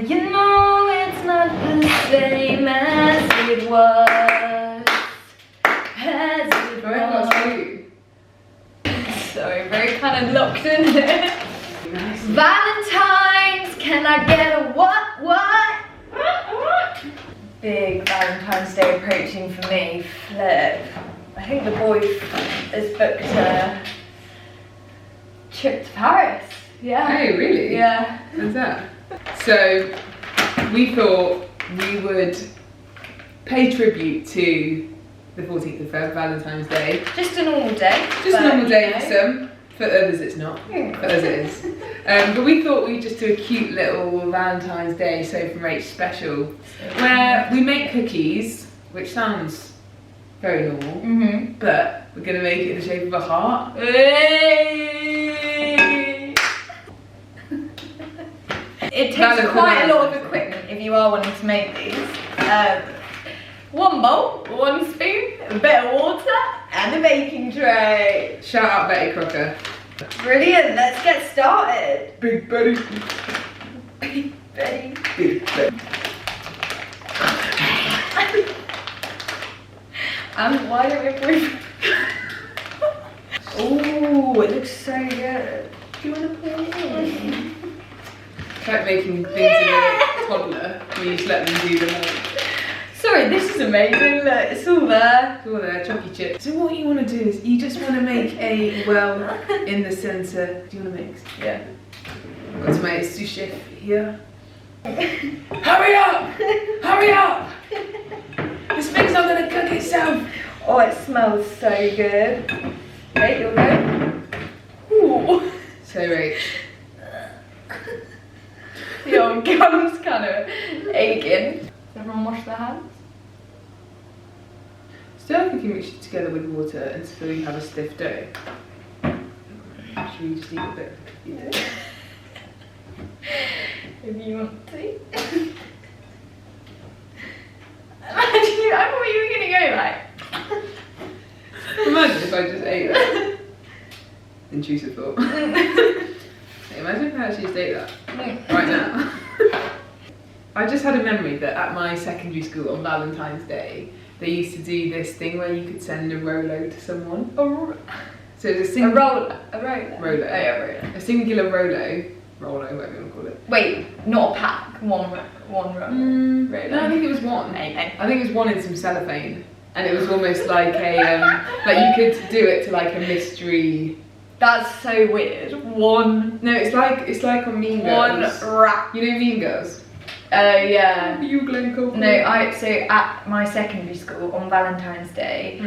you know it's not the same as it was. Sorry, very kind of locked in there. Nice. Valentines, can I get a what? Big Valentine's Day approaching for me. Flip. I think the boy has booked a trip to Paris. Yeah. Oh, really? Yeah. When's that? So, we thought we would pay tribute to the 14th of Feb, Valentine's Day. Just a normal day. Just a normal day for some. For others it's not. For us it is. But we thought we'd just do a cute little Valentine's Day Soph and Rach special where we make cookies, which sounds very normal, but we're going to make it in the shape of a heart. It takes quite a lot of equipment if you are wanting to make these. One bowl, one spoon, a bit of water, and a baking tray. Shout out Betty Crocker. Brilliant, let's get started. Big Betty. Big Betty. Big Betty. And why don't we prove? Oh, it looks so good. Do you want to put it in? It's like making things in a toddler where you just let them do the whole. Sorry, this is amazing. Look, it's all there. It's all there, chocky chip. So what you want to do is you just want to make a well in the centre. Do you want to mix? Yeah. I've got tomato soup here. Hurry up! Hurry up! This thing's not going to cook itself. Oh, it smells so good. Wait, you'll go. Ooh. So Rach. The old gum's kind of aching. Does everyone wash their hands? Stir cooking mixture together with water until you have a stiff dough. Should we just eat a bit of cookie dough? If you want to. I thought you were going to go like. Imagine if I just ate that. Intrusive thought. Imagine if I actually just ate that right now. I just had a memory that at my secondary school on Valentine's Day, they used to do this thing where you could send a Rolo to someone. So it's a Rolo. Rolo. Oh, yeah, Rolo. A singular Rolo, whatever you want to call it. Wait, not a pack. One Rolo. No, I think it was one. I think it was one in some cellophane, and it was almost like a like you could do it to like a mystery. That's so weird. One. No, it's like on Mean Girls. One wrap. You know Mean Girls? Oh yeah. You Glen Cole. No, so at my secondary school on Valentine's Day,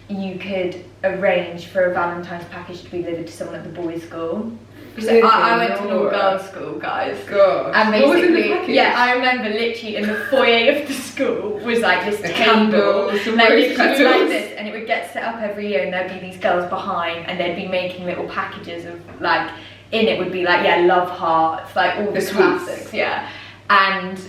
you could arrange for a Valentine's package to be delivered to someone at the boys' school. So I went to an all-girls school, guys. God. And What was in the basically, package? yeah, I remember literally in the foyer of the school was like this table, some like rose literally petals. like this, and it would get set up every year, and there'd be these girls behind, and they'd be making little packages of like, in it would be like, yeah, love hearts, like all the sweets. classics, yeah. And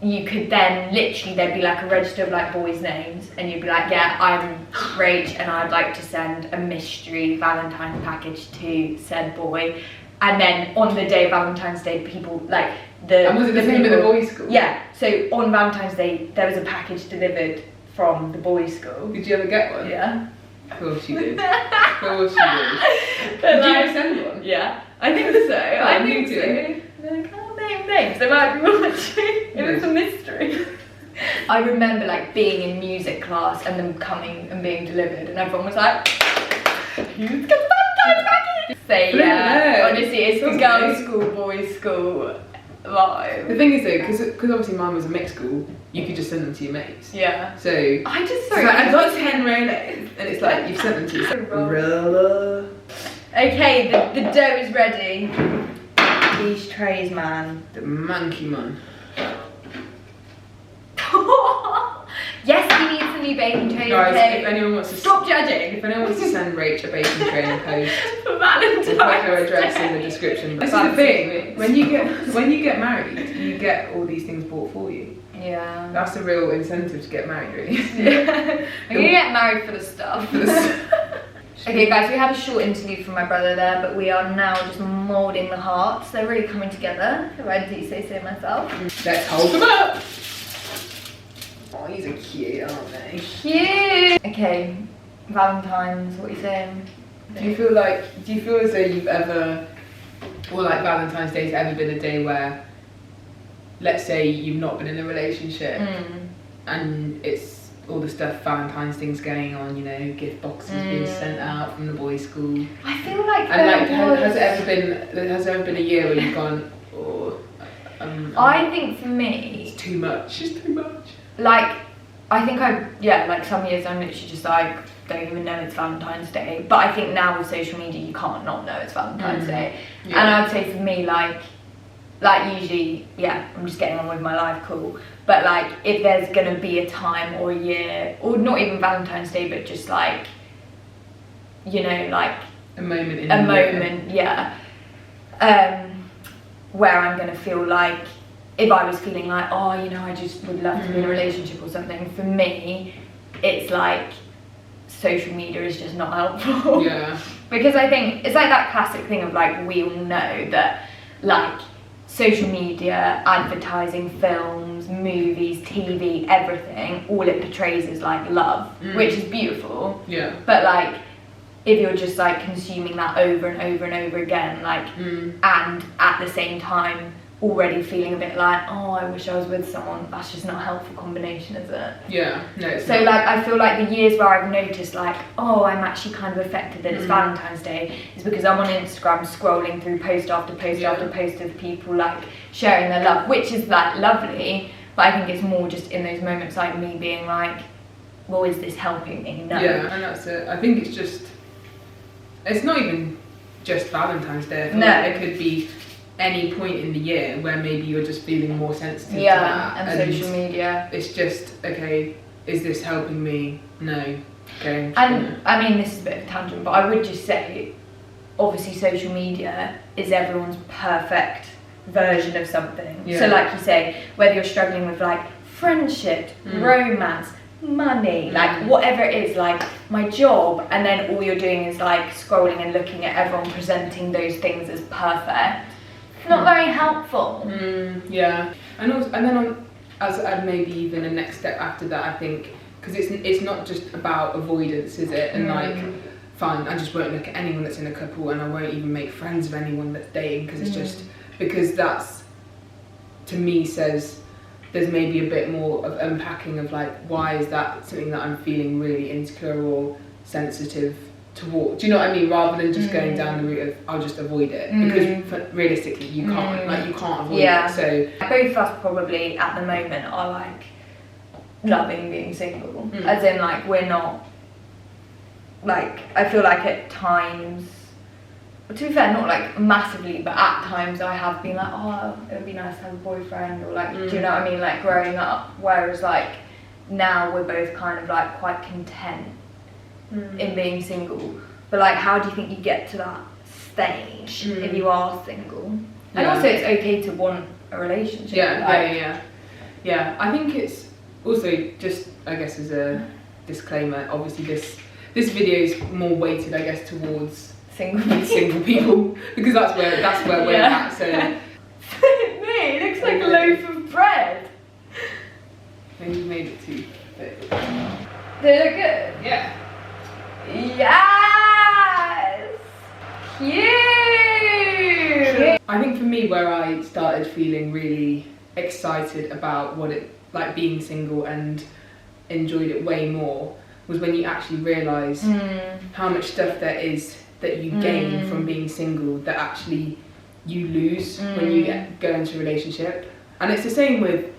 you could then literally, there'd be like a register of like boys' names, and you'd be like, yeah, I'm Rach, and I'd like to send a mystery Valentine's package to said boy. And then on the day of Valentine's Day, people like the. And was it the same at the boys' school? Yeah. So on Valentine's Day, there was a package delivered from the boys' school. Did you ever get one? Yeah. Of course you did. Of course you did. Did you ever send one? Yeah. I think so. I think so. I can't name names. They might be watching. It was a mystery. I remember like being in music class and them coming and being delivered, and everyone was like, "Who's got the Valentine's package?" So yeah, honestly, it's the girls' school, boys' school vibe. The thing is though, because obviously mine was a mixed school, you could just send them to your mates. Yeah. So I just it's like, I've got 10 Rolos, and it's like you've sent them to your Rolo. Okay, the dough is ready. These trays, man. The monkey man. Yes, we need some new baking trays. Guys, okay? if anyone wants to Stop judging. If anyone wants to send Rach a baking tray in a post, For Valentine's we'll put her address Day. in the description. This is Fancy the thing. sweets. When you get married, you get all these things bought for you. Yeah. That's a real incentive to get married, really. Yeah. I'm gonna get married for the stuff. Okay guys, we had a short interlude from my brother there, but we are now just moulding the hearts. They're really coming together, if I do say so myself. Let's hold them up. Oh, these are cute, aren't they? Cute! Okay, Valentines, what are you saying? Do you feel as though you've ever, or like Valentine's Day's ever been a day where, let's say you've not been in a relationship and it's all the stuff, Valentine's things going on, you know, gift boxes being sent out from the boys' school. I feel like has there ever been a year where you've gone, oh, I think for me, it's too much. It's too much. Like, I think like some years I'm literally just like, don't even know it's Valentine's Day. But I think now with social media, you can't not know it's Valentine's Day. Yeah. And I'd say for me, like usually, yeah, I'm just getting on with my life, cool. But like, if there's gonna be a time or a year, or not even Valentine's Day, but just like, you know, like a moment, yeah, where I'm gonna feel like, if I was feeling like, oh, you know, I just would love to be in a relationship or something, for me, it's like social media is just not helpful. Yeah. Because I think it's like that classic thing of like, we all know that like social media, advertising, films, movies, TV, everything, all it portrays is like love, which is beautiful. Yeah. But like, if you're just like consuming that over and over and over again, like, and at the same time already feeling a bit like, oh, I wish I was with someone, that's just not a helpful combination, is it? Yeah, no, it's so not. Like, I feel like the years where I've noticed like, oh, I'm actually kind of affected that it's Valentine's Day, is because I'm on Instagram scrolling through post after post after post of people like sharing their love, which is like lovely, but I think it's more just in those moments like me being like, well, is this helping me? No. Yeah, and that's it. I think it's not even just Valentine's Day. I feel no. Like it could be any point in the year where maybe you're just feeling more sensitive to that, and social media. It's just, okay, is this helping me? No. Okay. And I mean, this is a bit of a tangent, but I would just say, obviously social media is everyone's perfect version of something. So like you say, whether you're struggling with like friendship, romance, money, like whatever it is, like my job, and then all you're doing is like scrolling and looking at everyone presenting those things as perfect. Not very helpful. Yeah, and then as maybe even a next step after that, I think, because it's not just about avoidance, is it? And like, fine, I just won't look at anyone that's in a couple, and I won't even make friends with anyone that's dating, because it's just, because that's, to me, says there's maybe a bit more of unpacking of like, why is that something that I'm feeling really insecure or sensitive towards? Do you know what I mean? Rather than just going down the route of, I'll just avoid it, because realistically you can't, like you can't avoid it. So both of us probably at the moment are like loving being single, as in like we're not, like, I feel like at times, to be fair, not like massively, but at times I have been like, oh, it would be nice to have a boyfriend, or like, do you know what I mean, like growing up, whereas like now we're both kind of like quite content in being single. But like, how do you think you get to that stage if you are single? And also it's okay to want a relationship. Yeah, I think it's also, just I guess as a disclaimer, obviously this video is more weighted, I guess, towards single people, because that's where we're at. So it looks like a loaf of bread. Maybe you made it too thick. They look good? Yeah. Yes! Cute! I think for me, where I started feeling really excited about what it like being single and enjoyed it way more was when you actually realise how much stuff there is that you gain from being single that actually you lose when you go into a relationship. And it's the same with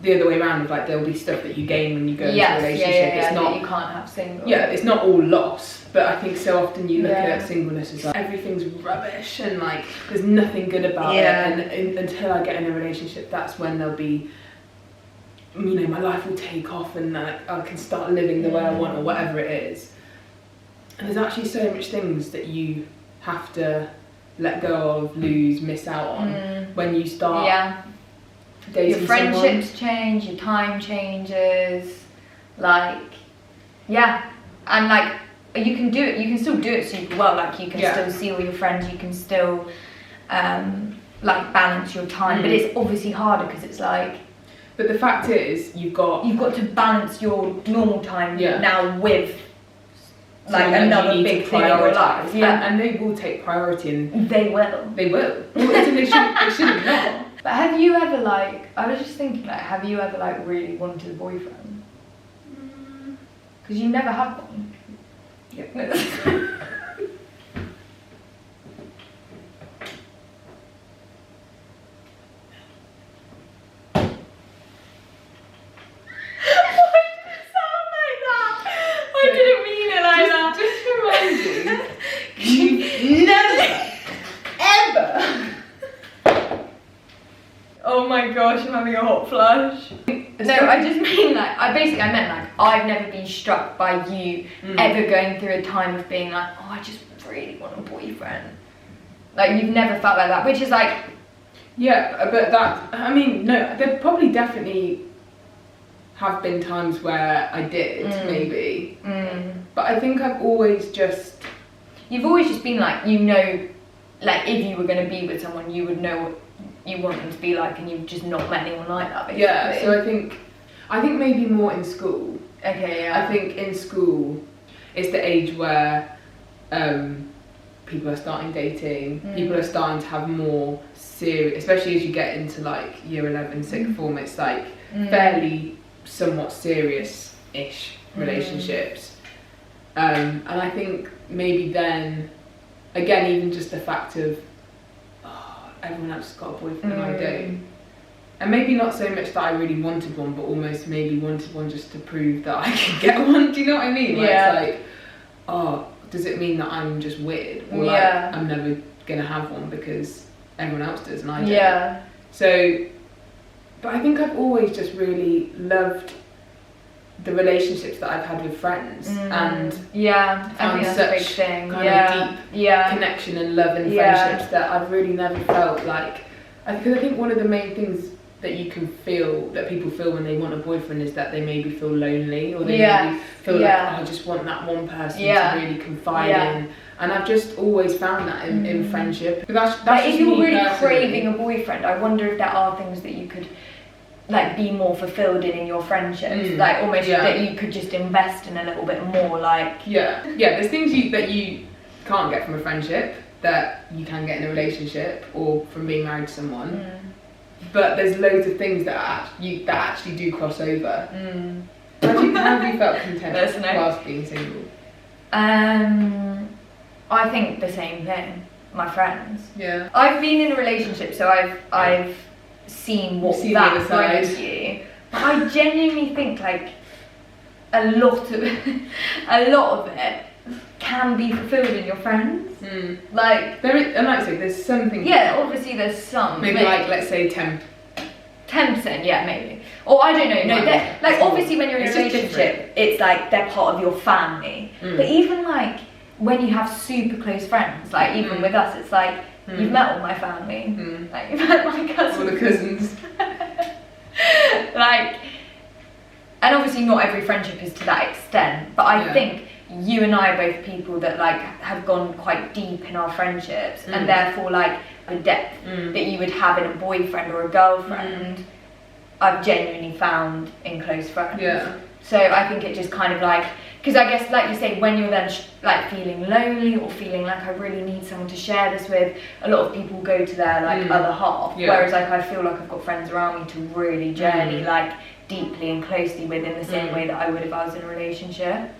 the other way around, of like there'll be stuff that you gain when you go into a relationship. It's not, that you can't have single. Yeah, it's not all loss, but I think so often you look at singleness as like everything's rubbish and like there's nothing good about it, and until I get in a relationship, that's when there'll be, you know, my life will take off and I can start living the way I want, or whatever it is. And there's actually so much things that you have to let go of, lose, miss out on when you start dating. Your friendships change, your time changes, like, and like you can do it. You can still do it super well. Like you can Yeah. still see all your friends. You can still like balance your time. But it's obviously harder because it's like. But the fact is, you've got to balance your normal time Yeah. now with like something that another you need big to thing in your prioritise. life. Yeah, And they will take priority, and they will. they will. Well, they shouldn't not. But have you ever like? I was just thinking like, have you ever like really wanted a boyfriend? Because you never had one. Yeah. I didn't mean it like that. Just to remind you, you never, ever. Oh my gosh, I'm having a hot flush. No, I just mean like, I meant like, I've never been struck by you ever going through a time of being like, oh, I just really want a boyfriend. Like, you've never felt like that, which is like... Yeah, but that, I mean, no, there probably definitely have been times where I did, maybe. But I think I've always just... You've always just been like, you know, like if you were going to be with someone, you would know what you want them to be like, and you've just not met anyone like that, basically. Yeah, so I think maybe more in school. Okay, yeah. I think in school, it's the age where people are starting dating, people are starting to have more serious, especially as you get into like year 11, sixth form, it's like fairly somewhat serious-ish relationships. And I think maybe then, again, even just the fact of, oh, everyone else has got a boyfriend and I don't. And maybe not so much that I really wanted one, but almost maybe wanted one just to prove that I could get one. Do you know what I mean? Like, Yeah. it's like, oh, does it mean that I'm just weird? Or like, I'm never going to have one because everyone else does and I don't? Yeah. So, but I think I've always just really loved the relationships that I've had with friends and yeah, I found think that's a big such thing. kind Yeah. of deep Yeah. connection and love and Yeah. friendships that I've really never felt like, because I think one of the main things that you can feel, that people feel when they want a boyfriend, is that they maybe feel lonely, or they maybe feel like, oh, I just want that one person to really confide in. And I've just always found that in friendship. But that's like, just if you're me really personally. craving a boyfriend, I wonder if there are things that you could like be more fulfilled in your friendships, like almost that you could just invest in a little bit more, like there's things that you can't get from a friendship that you can get in a relationship or from being married to someone, but there's loads of things that actually do cross over. How have you felt content whilst being single? I think the same thing. My friends. Yeah. I've been in a relationship, so I've seen what that brings you. But I genuinely think like a lot of it can be fulfilled in your friends. Like there is, and like I say, there's something. Yeah, obviously there's some. Maybe like let's say 10%. Yeah, maybe. Or I don't know. No, like obviously when you're in a relationship, it's like they're part of your family. But even like when you have super close friends, like even with us, it's like you've met all my family. Like you've met my cousins. All the cousins. Like, and obviously not every friendship is to that extent, but I think you and I are both people that like have gone quite deep in our friendships, and therefore like the depth that you would have in a boyfriend or a girlfriend, I've genuinely found in close friends. Yeah. So I think it just kind of like, because I guess like you say, when you're then like feeling lonely or feeling like I really need someone to share this with, a lot of people go to their like other half, whereas like I feel like I've got friends around me to really journey like deeply and closely with in the same way that I would if I was in a relationship.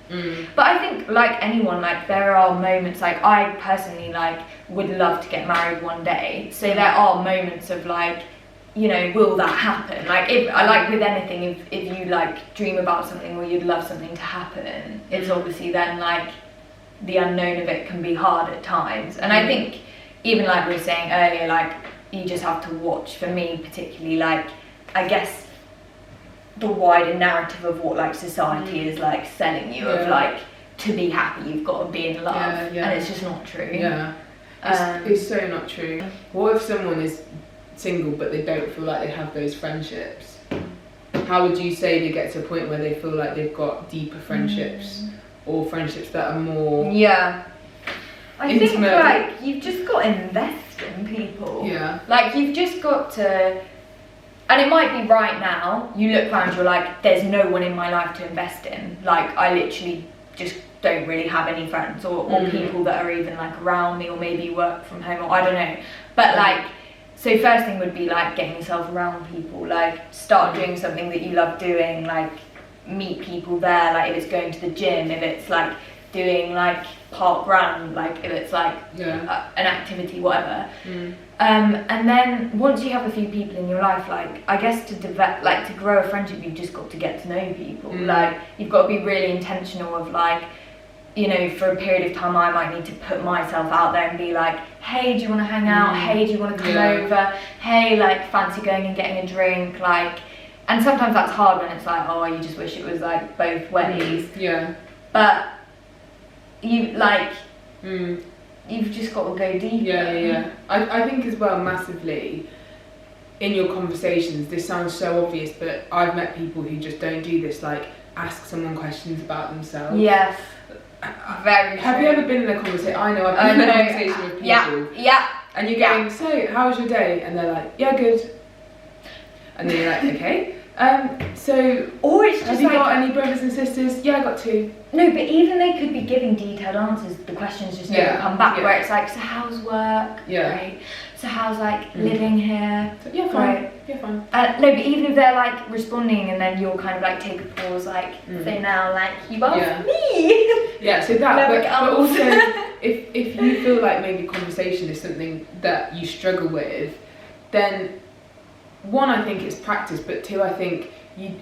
But I think like anyone, like there are moments, like I personally like would love to get married one day, so there are moments of like, you know, will that happen? Like if I like with anything, if you like dream about something or you'd love something to happen, it's obviously then like the unknown of it can be hard at times. And I think even like we were saying earlier, like you just have to watch, for me particularly, like I guess the wider narrative of what like society is like selling you of like to be happy you've got to be in love, and it's just not true. It's so not true. What if someone is single but they don't feel like they have those friendships? How would you say they get to a point where they feel like they've got deeper friendships or friendships that are more Yeah. I think intimate. like you've just got to invest in people. Yeah. Like you've just got to, and it might be right now, you look around, you're like, there's no one in my life to invest in. Like I literally just don't really have any friends or people that are even like around me, or maybe work from home, or I don't know. But like, so first thing would be like getting yourself around people, like start doing something that you love doing, like meet people there, like if it's going to the gym, if it's like doing like park run, like if it's like an activity, whatever. And then once you have a few people in your life, like I guess to develop, like to grow a friendship, you've just got to get to know people. Like you've got to be really intentional of like, you know, for a period of time I might need to put myself out there and be like, hey, do you want to hang out? Hey, do you want to come over? Hey, like fancy going and getting a drink? Like, and sometimes that's hard when it's like, oh, you just wish it was like both ways. Yeah. But you like, you've just got to go deeper. Yeah. I think as well, massively, in your conversations, this sounds so obvious, but I've met people who just don't do this, like ask someone questions about themselves. Yes. Very true. Have you ever been in a conversation? I know I've been in a conversation with people. Yeah. And you're going, so how was your day? And they're like, yeah, good. And then you're like, okay. So, or it's just have you like, got any brothers and sisters? Yeah, I got 2. No, but even they could be giving detailed answers. The questions just don't come back. Where it's like, so how's work? Yeah. Great. So how's like living here? So, yeah, fine. Great. Yeah, fine. No, but even if they're like responding, and then you'll kind of like take a pause, like so now, like you asked me. Yeah. So that, but also, if you feel like maybe conversation is something that you struggle with, then one, I think it's practice, but 2, I think you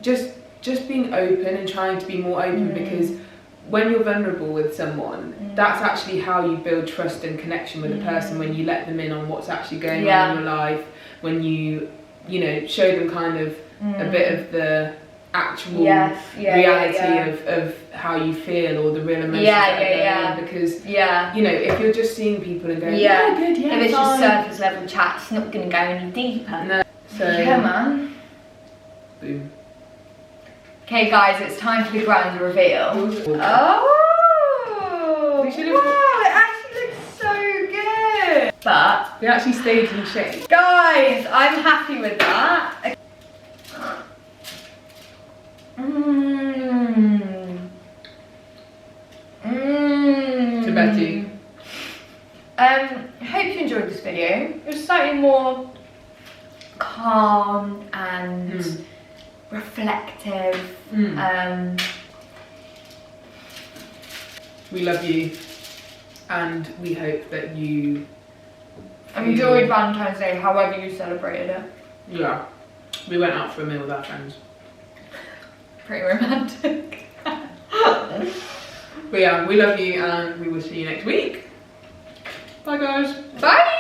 just being open and trying to be more open, because when you're vulnerable with someone, that's actually how you build trust and connection with a person, when you let them in on what's actually going on in your life, when you know, show them kind of a bit of the actual reality of how you feel, or the real emotions that are going on, because you know, if you're just seeing people and going good, if it's just surface level chat, it's not going to go any deeper. No. So yeah, man. Boom. Okay guys, it's time for the grand reveal. Oh wow, it actually looks so good. But they actually stayed in shape. Guys, I'm happy with that. To Betty. Hope you enjoyed this video. It was slightly more calm and reflective. We love you, and we hope that you enjoyed Valentine's Day, however you celebrated it. Yeah, we went out for a meal with our friends. Pretty romantic. But yeah, we love you, and we will see you next week. Bye guys. Bye.